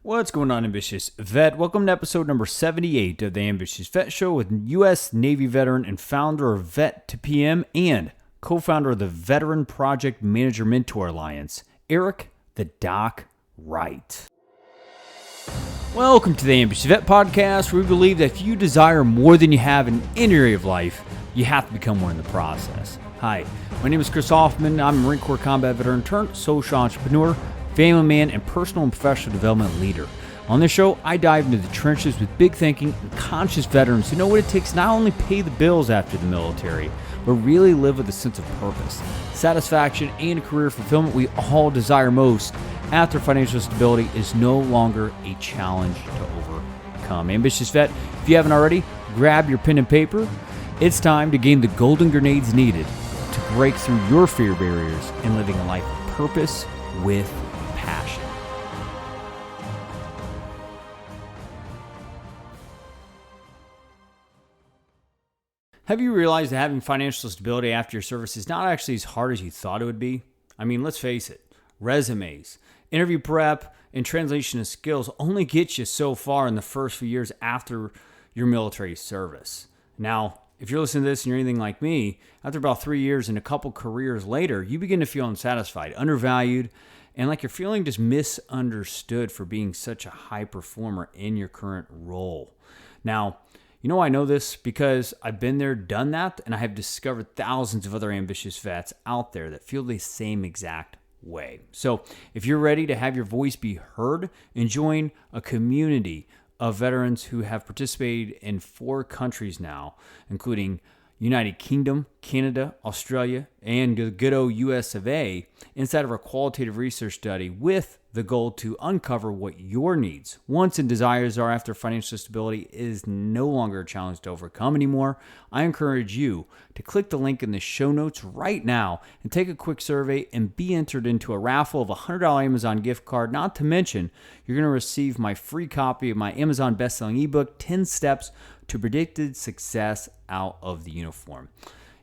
What's going on, Ambitious Vet? Welcome to episode number 78 of the Ambitious Vet Show with U.S. Navy veteran and founder of Vet2PM and co-founder of the Veteran Project Manager Mentor Alliance, Eric the Doc Wright. Welcome to the Ambitious Vet Podcast, where we believe that if you desire more than you have in any area of life, you have to become one in the process. Hi, my name is Chris Hoffman. I'm a Marine Corps combat veteran turned social entrepreneur, family man, and personal and professional development leader. On this show, I dive into the trenches with big thinking and conscious veterans who know what it takes to not only pay the bills after the military, but really live with a sense of purpose, satisfaction, and career fulfillment we all desire most after financial stability is no longer a challenge to overcome. Ambitious Vet, if you haven't already, grab your pen and paper. It's time to gain the golden grenades needed to break through your fear barriers and living a life of purpose with passion. Have you realized that having financial stability after your service is not actually as hard as you thought it would be? I mean, let's face it, resumes, interview prep, and translation of skills only get you so far in the first few years after your military service. Now, if you're listening to this and you're anything like me, after about 3 years and a couple careers later, you begin to feel unsatisfied, undervalued, and like you're feeling just misunderstood for being such a high performer in your current role. Now, you know I know this because I've been there, done that, and I have discovered thousands of other ambitious vets out there that feel the same exact way. So if you're ready to have your voice be heard and join a community of veterans who have participated in 4 countries now, including United Kingdom, Canada, Australia, and the good old US of A, inside of our qualitative research study with the goal to uncover what your needs, wants, and desires are after financial stability is no longer a challenge to overcome anymore, I encourage you to click the link in the show notes right now and take a quick survey and be entered into a raffle of a $100 Amazon gift card. Not to mention, you're going to receive my free copy of my Amazon bestselling ebook, 10 Steps to Predicted Success Out of the Uniform.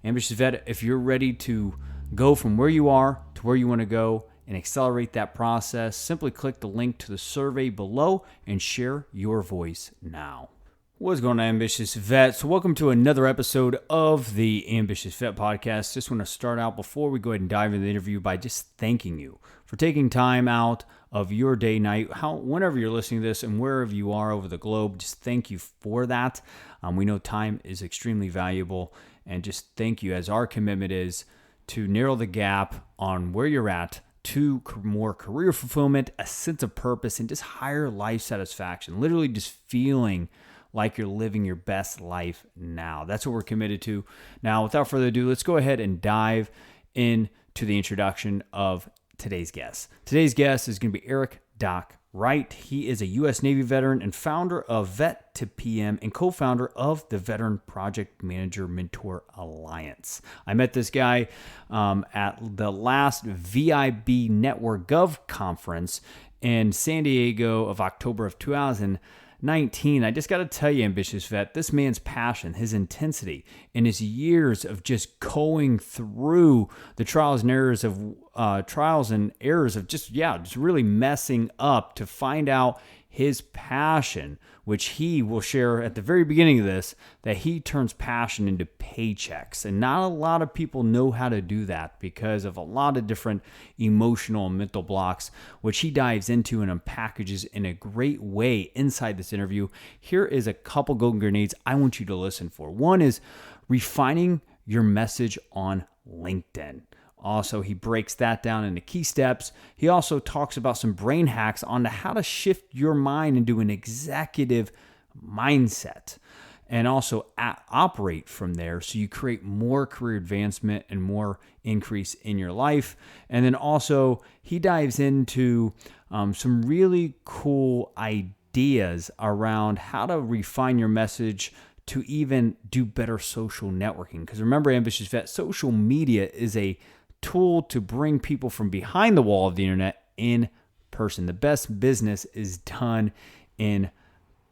Ambitious Vet, if you're ready to go from where you are to where you want to go and accelerate that process, simply click the link to the survey below and share your voice now. What's going on, Ambitious Vet? So welcome to another episode of the Ambitious Vet Podcast. Just want to start out before we go ahead and dive into the interview by just thanking you for taking time out of your day, night, whenever you're listening to this and wherever you are over the globe. Just thank you for that. We know time is extremely valuable, and just thank you, as our commitment is to narrow the gap on where you're at to more career fulfillment, a sense of purpose, and just higher life satisfaction. Literally just feeling like you're living your best life now. That's what we're committed to. Now, without further ado, let's go ahead and dive into the introduction of today's guest. Today's guest is going to be Eric Doc Wright. He is a U.S. Navy veteran and founder of Vet2PM and co-founder of the Veteran Project Manager Mentor Alliance. I met this guy at the last VIB Network Gov conference in San Diego of October of 2019. I just got to tell you, Ambitious Vet, this man's passion, his intensity, and his years of just going through the trials and errors of just really messing up to find out his passion, which he will share at the very beginning of this, that he turns passion into paychecks. And not a lot of people know how to do that because of a lot of different emotional and mental blocks, which he dives into and unpackages in a great way inside this interview. Here is a couple golden grenades I want you to listen for. One is refining your message on LinkedIn. Also, he breaks that down into key steps. He also talks about some brain hacks on how to shift your mind into an executive mindset and also operate from there so you create more career advancement and more increase in your life. And then also, he dives into some really cool ideas around how to refine your message to even do better social networking. Because remember, Ambitious Vet, social media is a tool to bring people from behind the wall of the internet in person. The best business is done in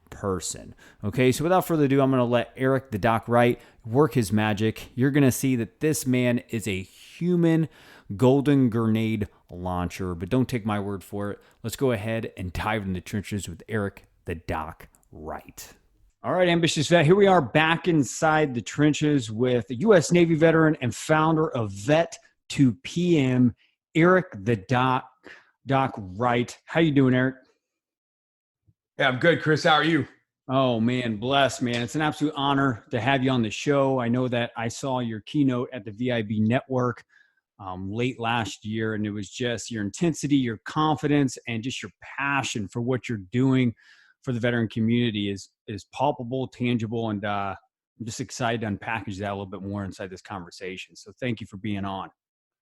person. Okay, so without further ado, I'm going to let Eric the Doc Wright work his magic. You're going to see that this man is a human golden grenade launcher. But don't take my word for it. Let's go ahead and dive in the trenches with Eric the Doc Wright. All right, Ambitious Vet, here we are back inside the trenches with a U.S. Navy veteran and founder of Vet2PM, Eric the Doc Wright. How you doing, Eric? Yeah, I'm good, Chris. How are you? Oh, man, blessed, man. It's an absolute honor to have you on the show. I know that I saw your keynote at the VIB Network late last year, and it was just your intensity, your confidence, and just your passion for what you're doing for the veteran community is palpable, tangible, and I'm just excited to unpackage that a little bit more inside this conversation. So thank you for being on.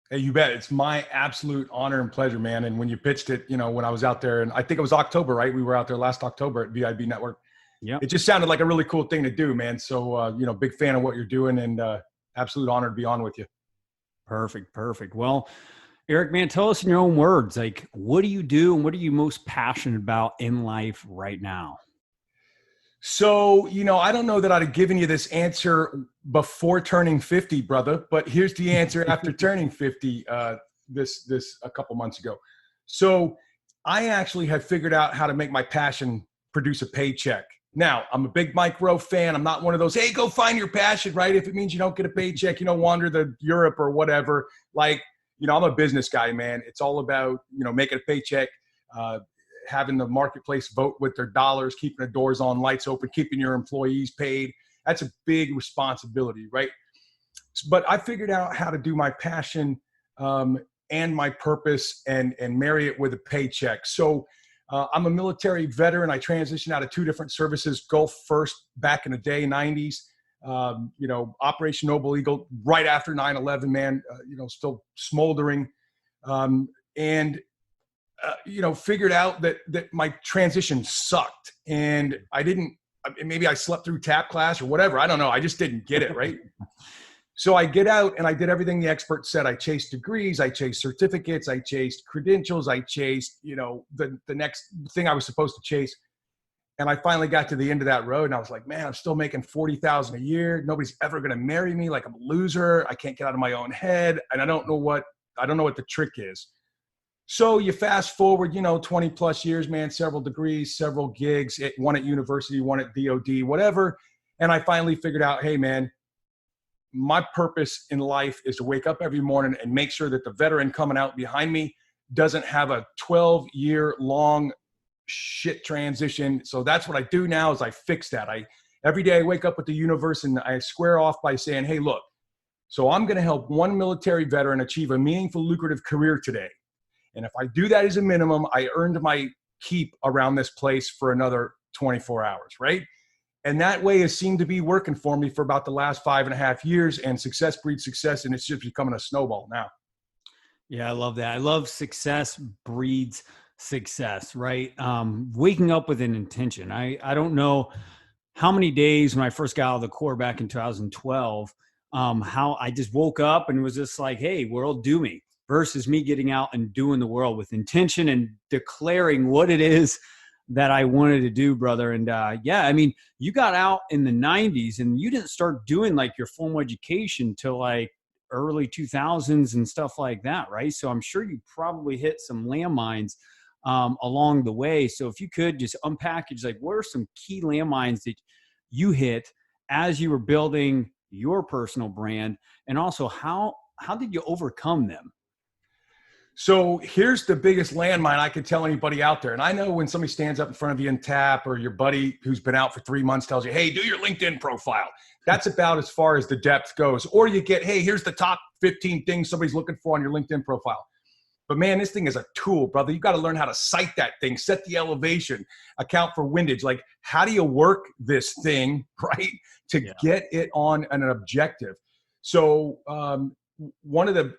Hey, you bet. It's my absolute honor and pleasure, man. And when you pitched it, when I was out there, and I think it was October, right? We were out there last October at VIB Network. Yeah. It just sounded like a really cool thing to do, man. So, big fan of what you're doing, and absolute honor to be on with you. Perfect. Well, Eric, man, tell us in your own words, like, what do you do and what are you most passionate about in life right now? So, I don't know that I'd have given you this answer before turning 50, brother, but here's the answer after turning 50 this a couple months ago. So I actually have figured out how to make my passion produce a paycheck. Now, I'm a big Mike Rowe fan. I'm not one of those, hey, go find your passion, right? If it means you don't get a paycheck, wander to Europe or whatever. Like, I'm a business guy, man. It's all about, making a paycheck, having the marketplace vote with their dollars, keeping the doors on, lights open, keeping your employees paid. That's a big responsibility, right? But I figured out how to do my passion and my purpose and marry it with a paycheck. So I'm a military veteran. I transitioned out of two different services, Gulf first back in the day, 90s. Operation Noble Eagle right after 9/11, man, still smoldering. Figured out that my transition sucked, and maybe I slept through TAP class or whatever. I don't know. I just didn't get it, right? So I get out and I did everything the experts said. I chased degrees, I chased certificates, I chased credentials, I chased, the next thing I was supposed to chase. And I finally got to the end of that road, and I was like, man, I'm still making $40,000 a year. Nobody's ever going to marry me. Like, I'm a loser. I can't get out of my own head. And I don't know what the trick is. So you fast forward, 20 plus years, man, several degrees, several gigs, one at university, one at DOD, whatever. And I finally figured out, hey, man, my purpose in life is to wake up every morning and make sure that the veteran coming out behind me doesn't have a 12-year long shit transition. So that's what I do now is I fix that. Every day I wake up with the universe and I square off by saying, hey, look, so I'm going to help one military veteran achieve a meaningful, lucrative career today. And if I do that as a minimum, I earned my keep around this place for another 24 hours, right? And that way has seemed to be working for me for about the last 5.5 years, and success breeds success, and it's just becoming a snowball now. Yeah, I love that. I love success breeds success, right? Waking up with an intention. I don't know how many days when I first got out of the Corps back in 2012, how I just woke up and was just like, hey, world, do me, versus me getting out and doing the world with intention and declaring what it is that I wanted to do, brother. And you got out in the 90s and you didn't start doing like your formal education till like early 2000s and stuff like that, right? So I'm sure you probably hit some landmines along the way. So if you could just unpackage, like, what are some key landmines that you hit as you were building your personal brand, and also how did you overcome them? So here's the biggest landmine I could tell anybody out there. And I know when somebody stands up in front of you in TAP, or your buddy who's been out for 3 months tells you, hey, do your LinkedIn profile. That's about as far as the depth goes. Or you get, hey, here's the top 15 things somebody's looking for on your LinkedIn profile. But man, this thing is a tool, brother. You got to learn how to cite that thing, set the elevation, account for windage. Like, how do you work this thing, right, to get it on an objective? So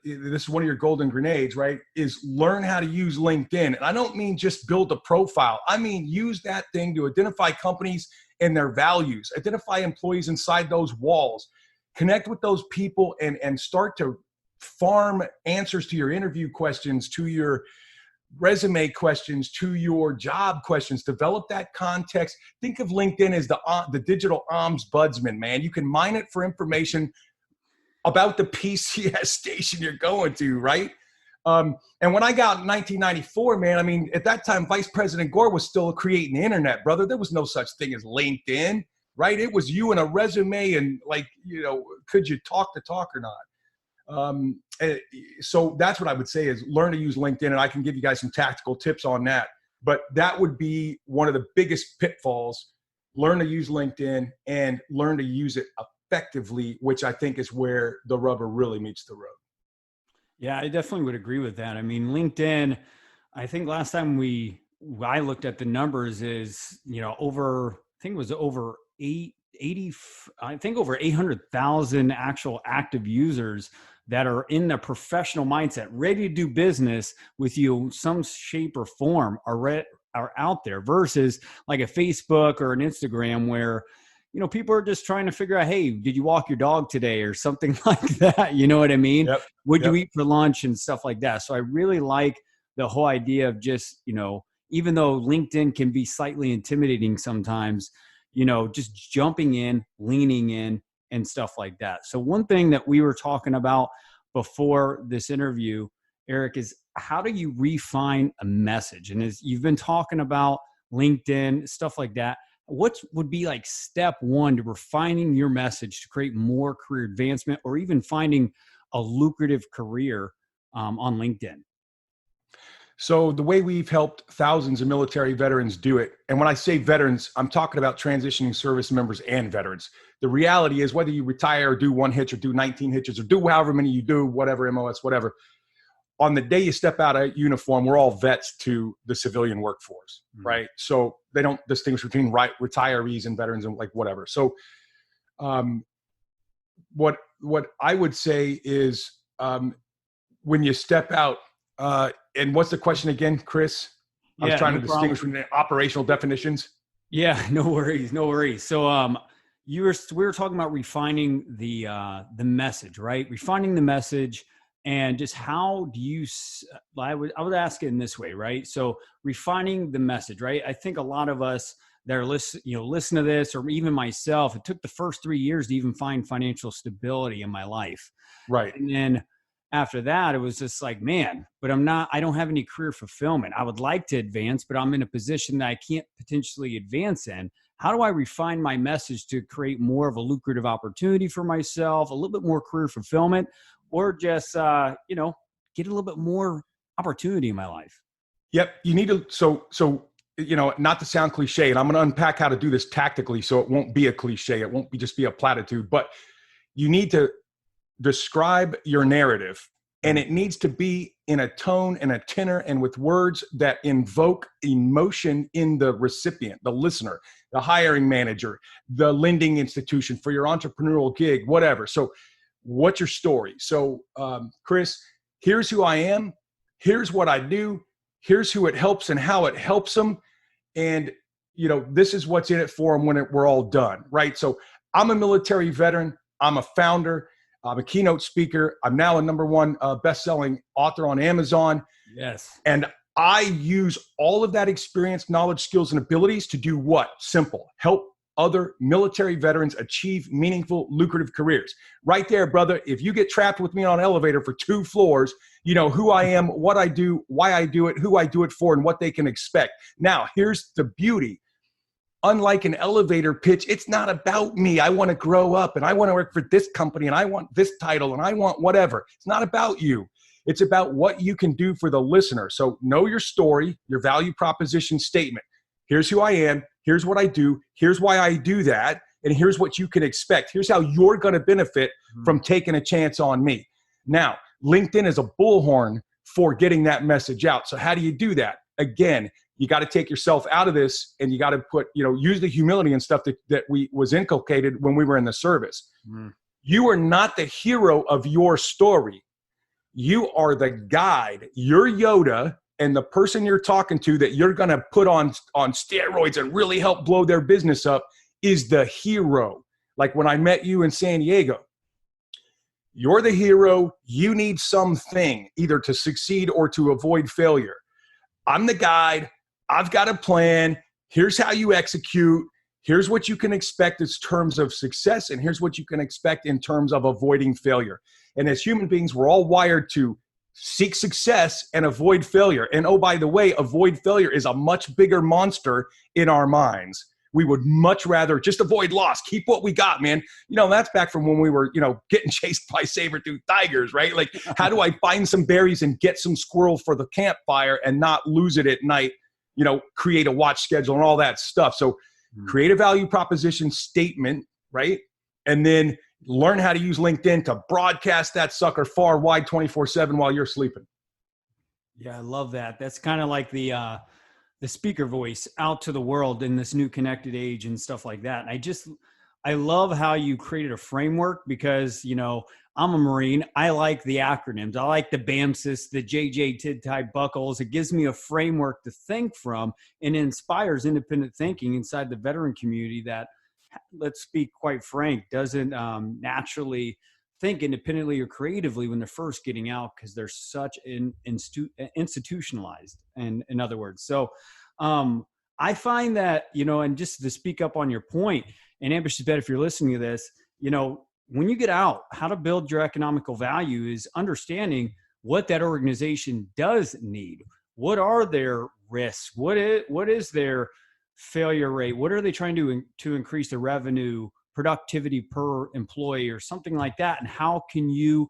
this is one of your golden grenades, right, is learn how to use LinkedIn. And I don't mean just build a profile. I mean, use that thing to identify companies and their values, identify employees inside those walls, connect with those people, and start to farm answers to your interview questions, to your resume questions, to your job questions. Develop that context. Think of LinkedIn as the digital ombudsman, man. You can mine it for information about the PCS station you're going to, right? And when I got in 1994, man, I mean, at that time, Vice President Gore was still creating the internet, brother. There was no such thing as LinkedIn, right? It was you and a resume and like, you know, could you talk the talk or not? So that's what I would say is learn to use LinkedIn, and I can give you guys some tactical tips on that. But that would be one of the biggest pitfalls. Learn to use LinkedIn and learn to use it effectively, which I think is where the rubber really meets the road. Yeah, I definitely would agree with that. I mean, LinkedIn, I think last time I looked at the numbers is, you know, over 800,000 actual active users that are in the professional mindset, ready to do business with you, some shape or form are out there versus like a Facebook or an Instagram where, you know, people are just trying to figure out, hey, did you walk your dog today or something like that? You know what I mean? Yep. Would you eat for lunch and stuff like that? So I really like the whole idea of just, you know, even though LinkedIn can be slightly intimidating sometimes, you know, just jumping in, leaning in and stuff like that. So one thing that we were talking about before this interview, Eric, is how do you refine a message? And as you've been talking about LinkedIn, stuff like that, what would be like step one to refining your message to create more career advancement or even finding a lucrative career on LinkedIn? So the way we've helped thousands of military veterans do it, and when I say veterans, I'm talking about transitioning service members and veterans. The reality is whether you retire or do one hitch or do 19 hitches or do however many you do, whatever, MOS, whatever, on the day you step out of uniform, we're all vets to the civilian workforce, right? So they don't distinguish between retirees and veterans and like whatever. So what I would say is when you step out, and what's the question again, Chris? I was trying to distinguish between the operational definitions. Yeah, no worries, no worries. So we were talking about refining the message, right? Refining the message. And just how do you, I would ask it in this way, right? So refining the message, right? I think a lot of us that are listen to this, or even myself, it took the first 3 years to even find financial stability in my life. Right. And then after that, it was just like, man, but I don't have any career fulfillment. I would like to advance, but I'm in a position that I can't potentially advance in. How do I refine my message to create more of a lucrative opportunity for myself, a little bit more career fulfillment, or just, get a little bit more opportunity in my life? Yep. You need to, so, not to sound cliche, and I'm going to unpack how to do this tactically so it won't be a cliche. It won't just be a platitude, but you need to describe your narrative, and it needs to be in a tone and a tenor and with words that invoke emotion in the recipient, the listener, the hiring manager, the lending institution, for your entrepreneurial gig, whatever. So what's your story? So, Chris, here's who I am. Here's what I do. Here's who it helps and how it helps them. And, this is what's in it for them when we're all done, right? So I'm a military veteran. I'm a founder. I'm a keynote speaker. I'm now a #1 best-selling author on Amazon. Yes. And I use all of that experience, knowledge, skills, and abilities to do what? Simple. Help other military veterans achieve meaningful, lucrative careers. Right there, brother. If you get trapped with me on an elevator for 2 floors, you know who I am, what I do, why I do it, who I do it for, and what they can expect. Now, here's the beauty. Unlike an elevator pitch, it's not about me. I want to grow up and I want to work for this company and I want this title and I want whatever. It's not about you. It's about what you can do for the listener. So know your story, your value proposition statement. Here's who I am. Here's what I do. Here's why I do that. And here's what you can expect. Here's how you're going to benefit from taking a chance on me. Now, LinkedIn is a bullhorn for getting that message out. So how do you do that? Again, you got to take yourself out of this and you got to put, use the humility and stuff that was inculcated when we were in the service. You are not the hero of your story. You are the guide. You're Yoda, and the person you're talking to that you're going to put on steroids and really help blow their business up is the hero. Like when I met you in San Diego, you're the hero. You need something either to succeed or to avoid failure. I'm the guide. I've got a plan. Here's how you execute. Here's what you can expect in terms of success, and here's what you can expect in terms of avoiding failure. And as human beings, we're all wired to seek success and avoid failure. And oh, by the way, avoid failure is a much bigger monster in our minds. We would much rather just avoid loss. Keep what we got, man. That's back from when we were, getting chased by saber-toothed tigers, right? Like, how do I find some berries and get some squirrel for the campfire and not lose it at night? Create a watch schedule and all that stuff. So create a value proposition statement, right? And then learn how to use LinkedIn to broadcast that sucker far wide 24/7 while you're sleeping. Yeah, I love that. That's kind of like the speaker voice out to the world in this new connected age and stuff like that. And I love how you created a framework because, I'm a Marine. I like the acronyms. I like the BAMSIS, the JJ Tid Buckles. It gives me a framework to think from and inspires independent thinking inside the veteran community that, let's be quite frank, doesn't naturally think independently or creatively when they're first getting out because they're such institutionalized, in other words. So I find that, and just to speak up on your point, and Ambitious Vet, if you're listening to this, when you get out, how to build your economical value is understanding what that organization does need. What are their risks? What is their failure rate? What are they trying to increase the revenue, productivity per employee or something like that? And how can you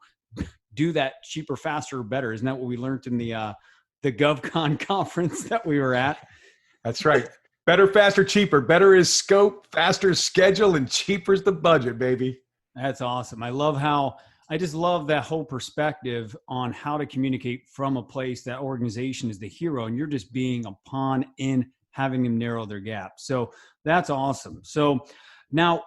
do that cheaper, faster, or better? Isn't that what we learned in the GovCon conference that we were at? That's right. Better, faster, cheaper. Better is scope, faster is schedule, and cheaper is the budget, baby. That's awesome. I just love that whole perspective on how to communicate from a place that organization is the hero and you're just being a pawn in having them narrow their gap. So that's awesome. So now,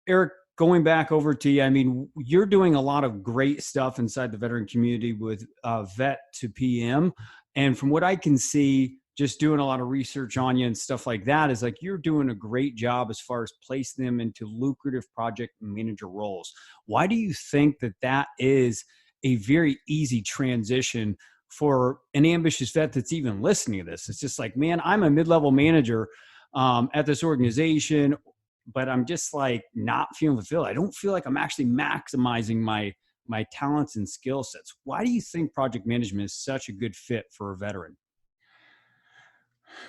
Eric, going back over to you, I mean, you're doing a lot of great stuff inside the veteran community with Vet2PM. And from what I can see, just doing a lot of research on you and stuff like that is like, you're doing a great job as far as placing them into lucrative project manager roles. Why do you think that is a very easy transition for an ambitious vet that's even listening to this? It's just like, man, I'm a mid-level manager at this organization, but I'm just like not feeling fulfilled. I don't feel like I'm actually maximizing my talents and skill sets. Why do you think project management is such a good fit for a veteran?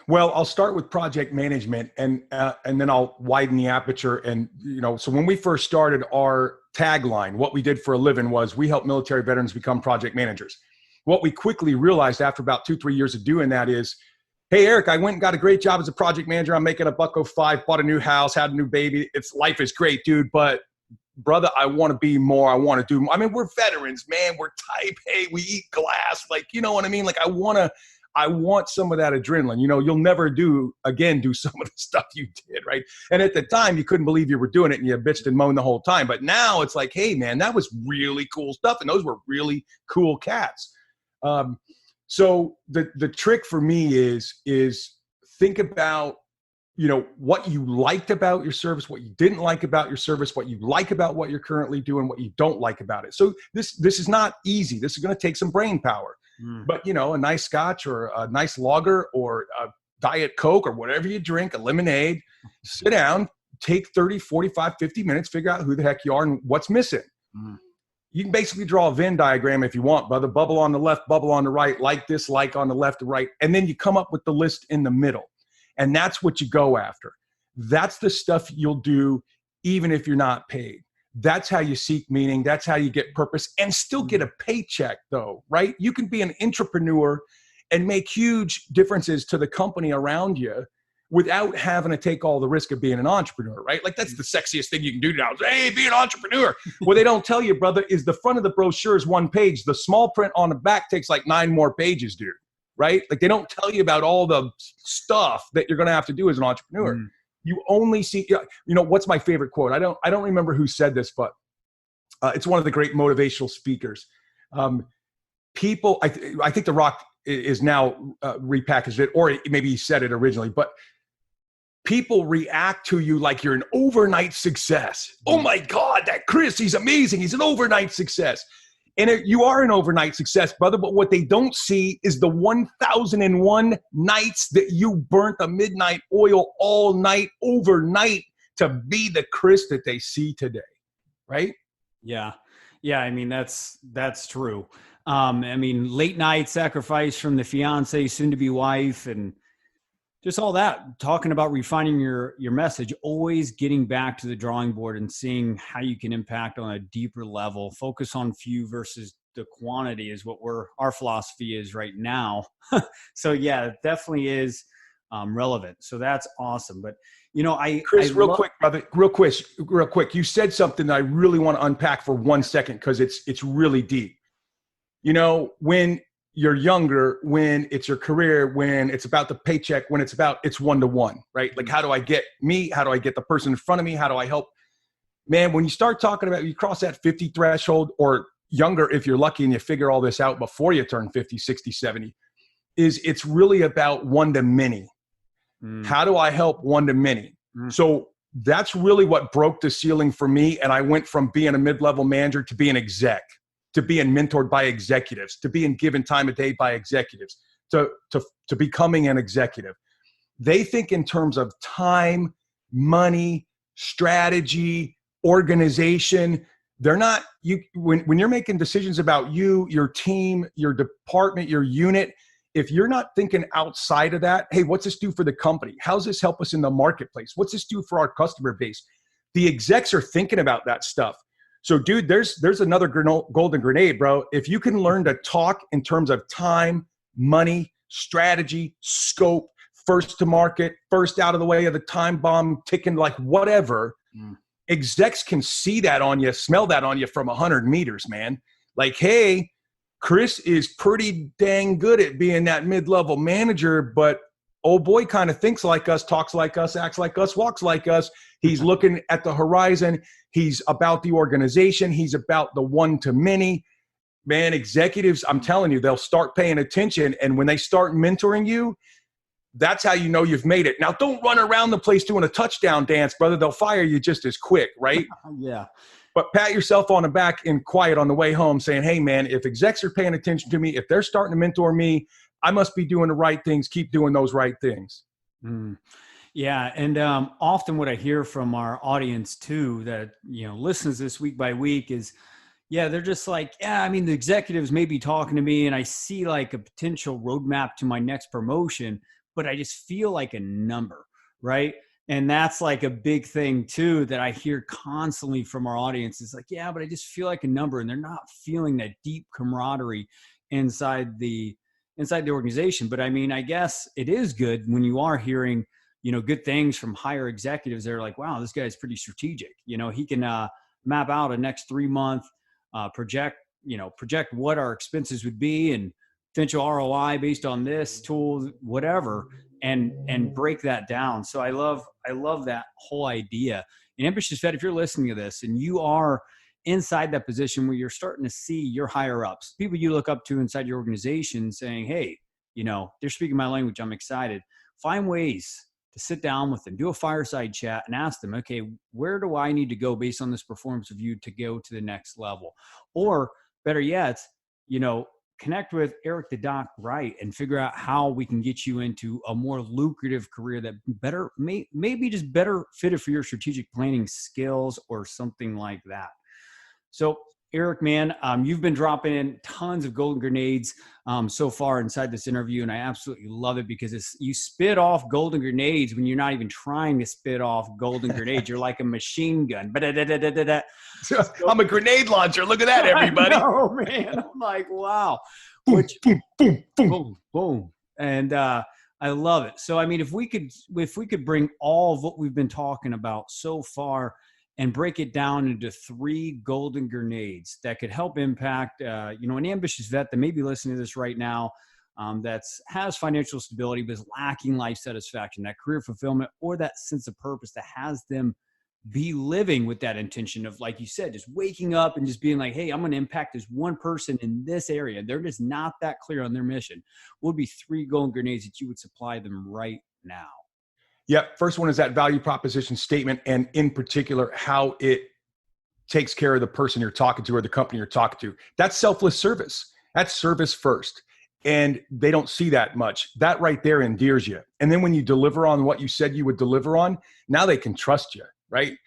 Well, I'll start with project management and then I'll widen the aperture. And, so when we first started, our tagline, what we did for a living was we help military veterans become project managers. What we quickly realized after about 2-3 years of doing that is, hey, Eric, I went and got a great job as a project manager. I'm making $105, bought a new house, had a new baby. Life is great, dude. But brother, I want to be more. I want to do more. I mean, we're veterans, man. We're type A. We eat glass. Like, you know what I mean? Like, I want some of that adrenaline. You'll never do some of the stuff you did, right? And at the time, you couldn't believe you were doing it and you bitched and moaned the whole time. But now it's like, hey, man, that was really cool stuff. And those were really cool cats. So the trick for me is think about, what you liked about your service, what you didn't like about your service, what you like about what you're currently doing, what you don't like about it. So this is not easy. This is going to take some brain power. But, a nice scotch or a nice lager or a Diet Coke or whatever you drink, a lemonade, sit down, take 30, 45, 50 minutes, figure out who the heck you are and what's missing. You can basically draw a Venn diagram if you want, brother. Bubble on the left, bubble on the right, like this, like on the left or right. And then you come up with the list in the middle. And that's what you go after. That's the stuff you'll do even if you're not paid. That's how you seek meaning. That's how you get purpose and still get a paycheck though, right? You can be an entrepreneur and make huge differences to the company around you without having to take all the risk of being an entrepreneur, right? Like that's the sexiest thing you can do now. Hey, be an entrepreneur. What they don't tell you, brother, is the front of the brochure is one page. The small print on the back takes like 9 more pages, dude, right? Like they don't tell you about all the stuff that you're going to have to do as an entrepreneur. You only see, what's my favorite quote? I don't remember who said this, but it's one of the great motivational speakers. People, I think The Rock is now repackaged it, or maybe he said it originally, but people react to you like you're an overnight success. Oh my God, that Chris, he's amazing. He's an overnight success. And you are an overnight success, brother, but what they don't see is the 1,001 nights that you burnt the midnight oil all night, overnight, to be the Chris that they see today. Right? Yeah. Yeah. I mean, that's true. I mean, late night sacrifice from the fiance, soon to be wife, and just all that, talking about refining your message, always getting back to the drawing board and seeing how you can impact on a deeper level. Focus on few versus the quantity is what our philosophy is right now. So yeah, it definitely is relevant. So that's awesome. But Chris, real quick, brother, real quick. You said something that I really want to unpack for 1 second because it's really deep. When you're younger, when it's your career, when it's about the paycheck, when it's 1-to-1, right? Like, how do I get me? How do I get the person in front of me? How do I help? Man, when you start talking about, you cross that 50 threshold, or younger, if you're lucky and you figure all this out before you turn 50, 60, 70, it's really about one-to-many. How do I help one-to-many? So that's really what broke the ceiling for me. And I went from being a mid-level manager to being exec, to being mentored by executives, to being given time of day by executives, to becoming an executive. They think in terms of time, money, strategy, organization. They're not, when you're making decisions about you, your team, your department, your unit, if you're not thinking outside of that, hey, what's this do for the company? How's this help us in the marketplace? What's this do for our customer base? The execs are thinking about that stuff. So, dude, there's another golden grenade, bro. If you can learn to talk in terms of time, money, strategy, scope, first to market, first out of the way of the time bomb ticking, like whatever, execs can see that on you, smell that on you from 100 meters, man. Like, hey, Chris is pretty dang good at being that mid-level manager, but old boy kind of thinks like us, talks like us, acts like us, walks like us. He's looking at the horizon. He's about the organization. He's about the one-to-many. Man, executives, I'm telling you, they'll start paying attention. And when they start mentoring you, that's how you know you've made it. Now, don't run around the place doing a touchdown dance, brother. They'll fire you just as quick, right? Yeah. But pat yourself on the back and quiet on the way home saying, hey, man, if execs are paying attention to me, if they're starting to mentor me, I must be doing the right things. Keep doing those right things. Yeah. And often what I hear from our audience too, that, listens this week by week is, yeah, they're just like, yeah, I mean, the executives may be talking to me and I see like a potential roadmap to my next promotion, but I just feel like a number, right? And that's like a big thing too, that I hear constantly from our audience. It's like, yeah, but I just feel like a number, and they're not feeling that deep camaraderie inside the organization. But I mean, I guess it is good when you are hearing, good things from higher executives. They're like, wow, this guy's pretty strategic. He can map out a next 3-month project what our expenses would be and potential ROI based on this tool, whatever, and break that down. So I love that whole idea. And Ambitious Vet, if you're listening to this and you are inside that position where you're starting to see your higher ups, people you look up to inside your organization saying, hey, they're speaking my language, I'm excited. Find ways to sit down with them, do a fireside chat and ask them, okay, where do I need to go based on this performance review to go to the next level? Or better yet, connect with Eric the Doc Wright and figure out how we can get you into a more lucrative career that maybe just better fitted for your strategic planning skills or something like that. So Eric, man, you've been dropping in tons of golden grenades so far inside this interview, and I absolutely love it because you spit off golden grenades when you're not even trying to spit off golden grenades. You're like a machine gun. I'm a grenade launcher. Look at that, everybody. Oh man, I'm like, wow. Boom, boom, boom, boom, boom, boom. And I love it. So, I mean, if we could bring all of what we've been talking about so far and break it down into 3 golden grenades that could help impact, an ambitious vet that may be listening to this right now has financial stability but is lacking life satisfaction, that career fulfillment, or that sense of purpose that has them be living with that intention of, like you said, just waking up and just being like, hey, I'm going to impact this one person in this area. They're just not that clear on their mission. What would be 3 golden grenades that you would supply them right now? Yep. First one is that value proposition statement, and in particular, how it takes care of the person you're talking to or the company you're talking to. That's selfless service. That's service first. And they don't see that much. That right there endears you. And then when you deliver on what you said you would deliver on, now they can trust you. right?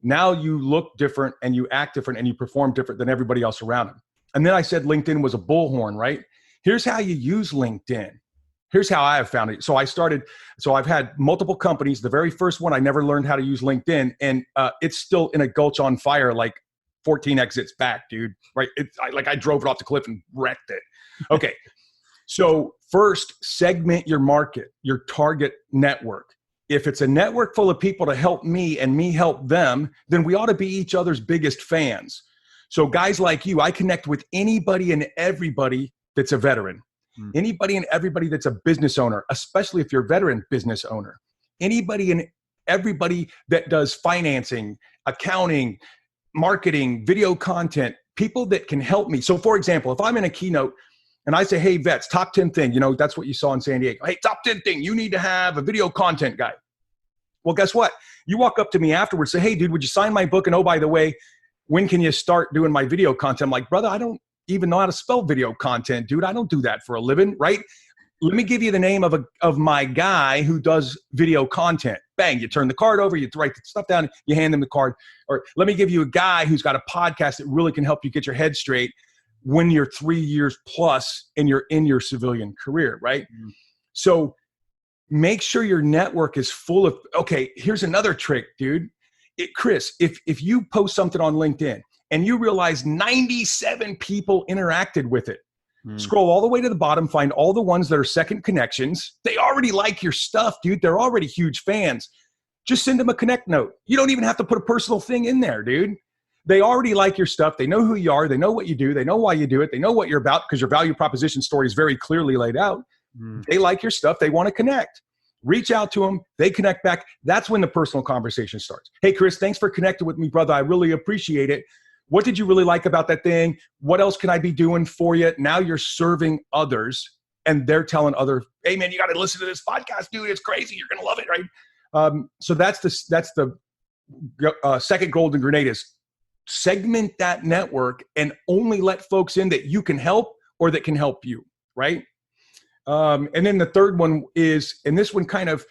Now you look different and you act different and you perform different than everybody else around them. And then I said LinkedIn was a bullhorn, right? Here's how you use LinkedIn. Here's how I have found it. So I've had multiple companies. The very first one, I never learned how to use LinkedIn, and it's still in a gulch on fire, like 14 exits back, dude, right? I drove it off the cliff and wrecked it. Okay. So first, segment your market, your target network. If it's a network full of people to help me and me help them, then we ought to be each other's biggest fans. So guys like you, I connect with anybody and everybody that's a veteran, anybody and everybody that's a business owner, especially if you're a veteran business owner, anybody and everybody that does financing, accounting, marketing, video content, people that can help me. So for example, if I'm in a keynote and I say, hey, vets, top 10 thing, that's what you saw in San Diego. Hey, top 10 thing, you need to have a video content guy. Well, guess what? You walk up to me afterwards, say, hey, dude, would you sign my book? And oh, by the way, when can you start doing my video content? I'm like, brother, I don't even know how to spell video content, dude. I don't do that for a living, right? Let me give you the name of my guy who does video content. Bang, you turn the card over, you write the stuff down, you hand them the card. Or let me give you a guy who's got a podcast that really can help you get your head straight when you're 3 years plus and you're in your civilian career, right? So make sure your network is full of, okay, here's another trick, dude. Chris, if you post something on LinkedIn and you realize 97 people interacted with it, scroll all the way to the bottom, find all the ones that are second connections. They already like your stuff, dude. They're already huge fans. Just send them a connect note. You don't even have to put a personal thing in there, dude. They already like your stuff. They know who you are. They know what you do. They know why you do it. They know what you're about because your value proposition story is very clearly laid out. They like your stuff. They want to connect. Reach out to them. They connect back. That's when the personal conversation starts. Hey, Chris, thanks for connecting with me, brother. I really appreciate it. What did you really like about that thing? What else can I be doing for you? Now you're serving others and they're telling hey man, you got to listen to this podcast, dude. It's crazy. You're going to love it, right? So that's the second golden grenade is segment that network and only let folks in that you can help or that can help you, right? And then the third one is, and this one kind of,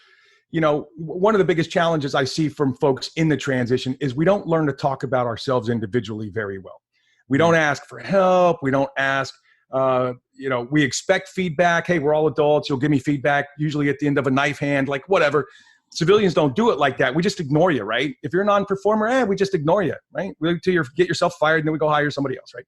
one of the biggest challenges I see from folks in the transition is we don't learn to talk about ourselves individually very well. We don't ask for help. We don't ask, we expect feedback. Hey, we're all adults. You'll give me feedback, usually at the end of a knife hand, like whatever. Civilians don't do it like that. We just ignore you, right? If you're a non-performer, we just ignore you, right? We wait till you get yourself fired and then we go hire somebody else, right?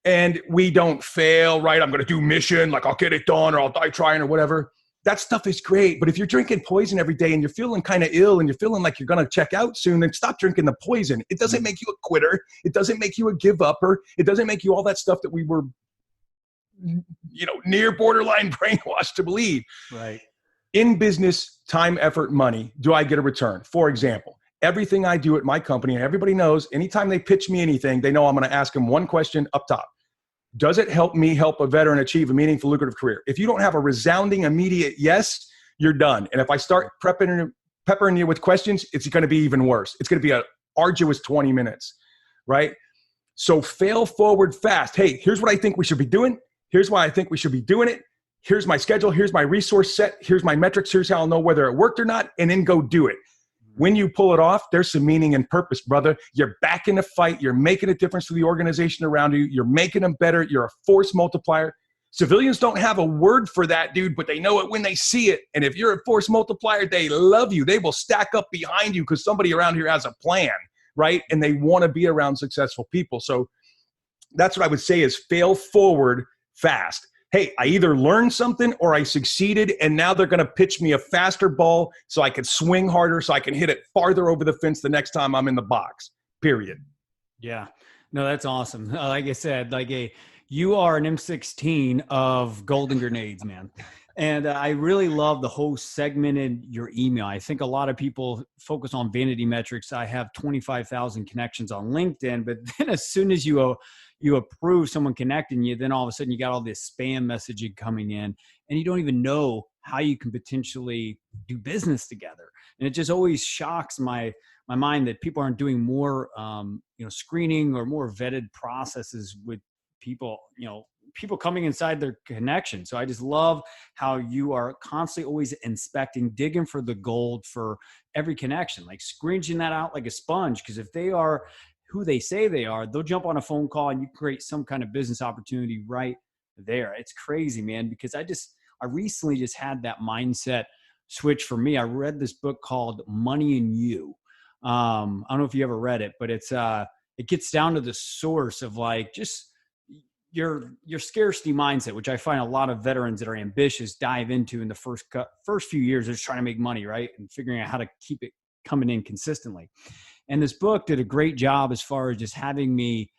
And we don't fail, right? I'm going to do mission, like I'll get it done or I'll die trying or whatever. That stuff is great. But if you're drinking poison every day and you're feeling kind of ill and you're feeling like you're going to check out soon, then stop drinking the poison. It doesn't make you a quitter. It doesn't make you a give-upper. It doesn't make you all that stuff that we were, near borderline brainwashed to believe. Right. In business, time, effort, money, do I get a return? For example, everything I do at my company, and everybody knows, anytime they pitch me anything, they know I'm going to ask them one question up top. Does it help me help a veteran achieve a meaningful, lucrative career? If you don't have a resounding, immediate yes, you're done. And if I start peppering you with questions, it's going to be even worse. It's going to be an arduous 20 minutes, right? So fail forward fast. Hey, here's what I think we should be doing. Here's why I think we should be doing it. Here's my schedule. Here's my resource set. Here's my metrics. Here's how I'll know whether it worked or not. And then go do it. When you pull it off, there's some meaning and purpose, brother. You're back in the fight. You're making a difference to the organization around you. You're making them better. You're a force multiplier. Civilians don't have a word for that, dude, but they know it when they see it. And if you're a force multiplier, they love you. They will stack up behind you because somebody around here has a plan, right? And they want to be around successful people. So that's what I would say is fail forward fast. Hey, I either learned something or I succeeded, and now they're going to pitch me a faster ball so I can swing harder, so I can hit it farther over the fence the next time I'm in the box, period. Yeah. No, that's awesome. Like I said, you are an M16 of golden grenades, man. And I really love the whole segment in your email. I think a lot of people focus on vanity metrics. I have 25,000 connections on LinkedIn, but then as soon as you approve someone connecting you, then all of a sudden you got all this spam messaging coming in and you don't even know how you can potentially do business together. And it just always shocks my mind that people aren't doing more, screening or more vetted processes with people, people coming inside their connection. So I just love how you are constantly always inspecting, digging for the gold for every connection, like screening that out like a sponge. Because if they are who they say they are, they'll jump on a phone call and you create some kind of business opportunity right there. It's crazy, man, because I recently just had that mindset switch for me. I read this book called Money and You. I don't know if you ever read it, but it gets down to the source of like just your scarcity mindset, which I find a lot of veterans that are ambitious dive into in the first few years. They're just trying to make money, right? And figuring out how to keep it coming in consistently. And this book did a great job as far as just having me,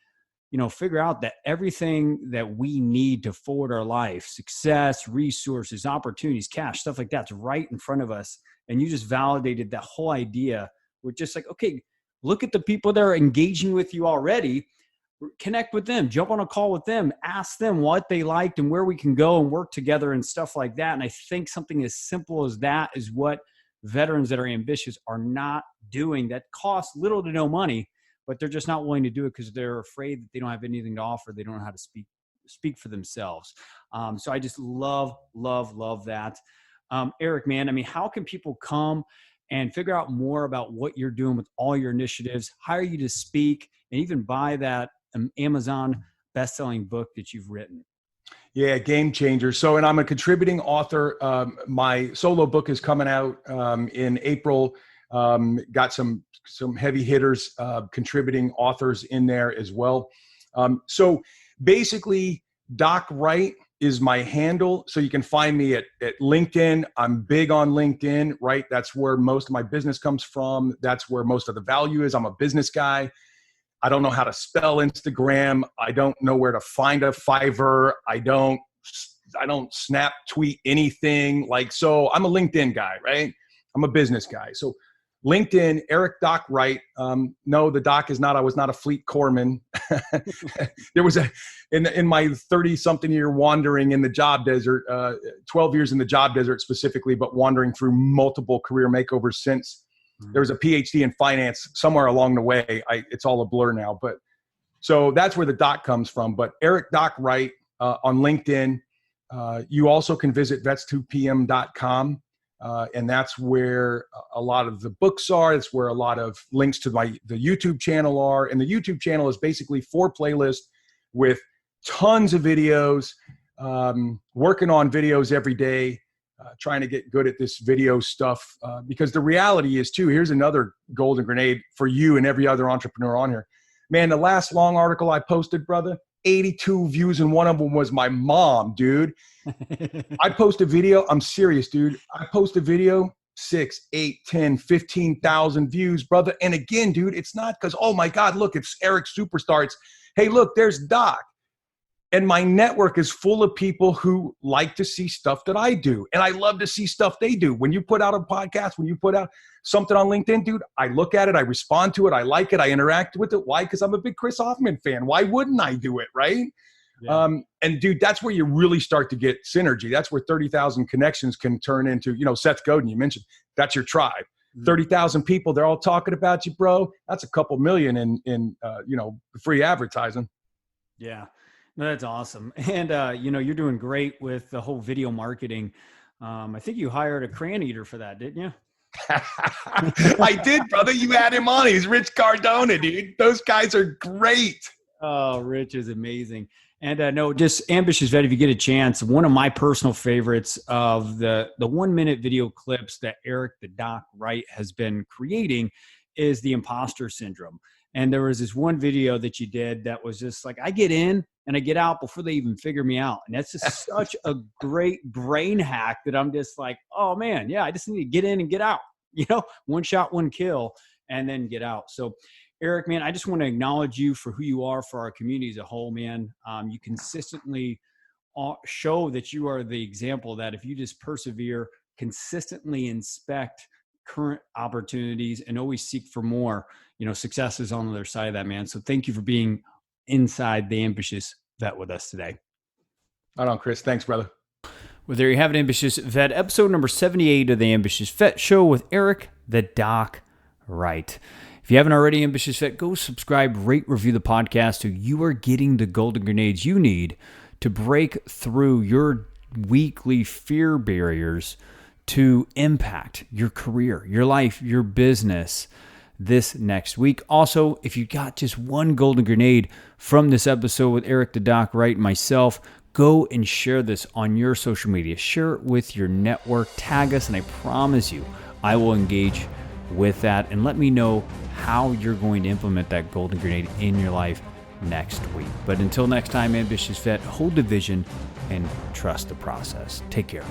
figure out that everything that we need to forward our life, success, resources, opportunities, cash, stuff like that's right in front of us. And you just validated that whole idea with just like, okay, look at the people that are engaging with you already, connect with them, jump on a call with them, ask them what they liked and where we can go and work together and stuff like that. And I think something as simple as that is what veterans that are ambitious are not doing, that costs little to no money, but they're just not willing to do it because they're afraid that they don't have anything to offer. They don't know how to speak for themselves. So I just love that. Eric, man, I mean, how can people come and figure out more about what you're doing with all your initiatives, hire you to speak, and even buy that Amazon best-selling book that you've written? Yeah, game changer. So, and I'm a contributing author. My solo book is coming out in April. Got some heavy hitters, contributing authors in there as well. So basically, Doc Wright is my handle. So you can find me at LinkedIn. I'm big on LinkedIn, right? That's where most of my business comes from. That's where most of the value is. I'm a business guy. I don't know how to spell Instagram. I don't know where to find a Fiverr. I don't snap tweet anything. So I'm a LinkedIn guy, right? I'm a business guy. So LinkedIn, Eric Doc Wright. No, the doc is not, I was not a fleet corpsman. There was in my 30-something year wandering in the job desert, 12 years in the job desert specifically, but wandering through multiple career makeovers since. There was a PhD in finance somewhere along the way. It's all a blur now, but so that's where the doc comes from. But Eric Doc Wright on LinkedIn. You also can visit vets2pm.com. And that's where a lot of the books are. It's where a lot of links to the YouTube channel are. And the YouTube channel is basically 4 playlists with tons of videos, working on videos every day, trying to get good at this video stuff. Because the reality is too, here's another golden grenade for you and every other entrepreneur on here. Man, the last long article I posted, brother, 82 views, and one of them was my mom, dude. I post a video. I'm serious, dude. I post a video, 6, 8, 10, 15,000 views, brother. And again, dude, it's not because, oh my God, look, it's Eric Superstar. It's, hey, look, there's Doc. And my network is full of people who like to see stuff that I do. And I love to see stuff they do. When you put out a podcast, when you put out something on LinkedIn, dude, I look at it, I respond to it, I like it, I interact with it. Why? Because I'm a big Chris Hoffman fan. Why wouldn't I do it, right? Yeah. And dude, that's where you really start to get synergy. That's where 30,000 connections can turn into, Seth Godin, you mentioned, that's your tribe. 30,000 people, they're all talking about you, bro. That's a couple million in free advertising. Yeah. No, that's awesome. And, you're doing great with the whole video marketing. I think you hired a crane eater for that, didn't you? I did, brother. You had him on. He's Rich Cardona, dude. Those guys are great. Oh, Rich is amazing. And no, just Ambitious Vet, if you get a chance, one of my personal favorites of the 1-minute video clips that Eric the Doc Wright has been creating is the imposter syndrome. And there was this one video that you did that was just like, I get in and I get out before they even figure me out. And that's just such a great brain hack that I'm just like, oh man, yeah, I just need to get in and get out, one shot, one kill, and then get out. So Eric, man, I just want to acknowledge you for who you are for our community as a whole, man. You consistently show that you are the example that if you just persevere, consistently inspect current opportunities and always seek for more, success is on the other side of that, man. So thank you for being inside the Ambitious Vet with us today. Right on, Chris. Thanks, brother. Well, there you have it, Ambitious Vet, episode number 78 of the Ambitious Vet Show with Eric the Doc Wright. If you haven't already, Ambitious Vet, go subscribe, rate, review the podcast so you are getting the golden grenades you need to to break through your weekly fear barriers to impact your career, your life, your business this next week. Also, if you got just one golden grenade from this episode with Eric the Doc Wright and myself, go and share this on your social media. Share it with your network. Tag us, and I promise you, I will engage with that. And let me know how you're going to implement that golden grenade in your life next week. But until next time, Ambitious Vet, hold the vision and trust the process. Take care.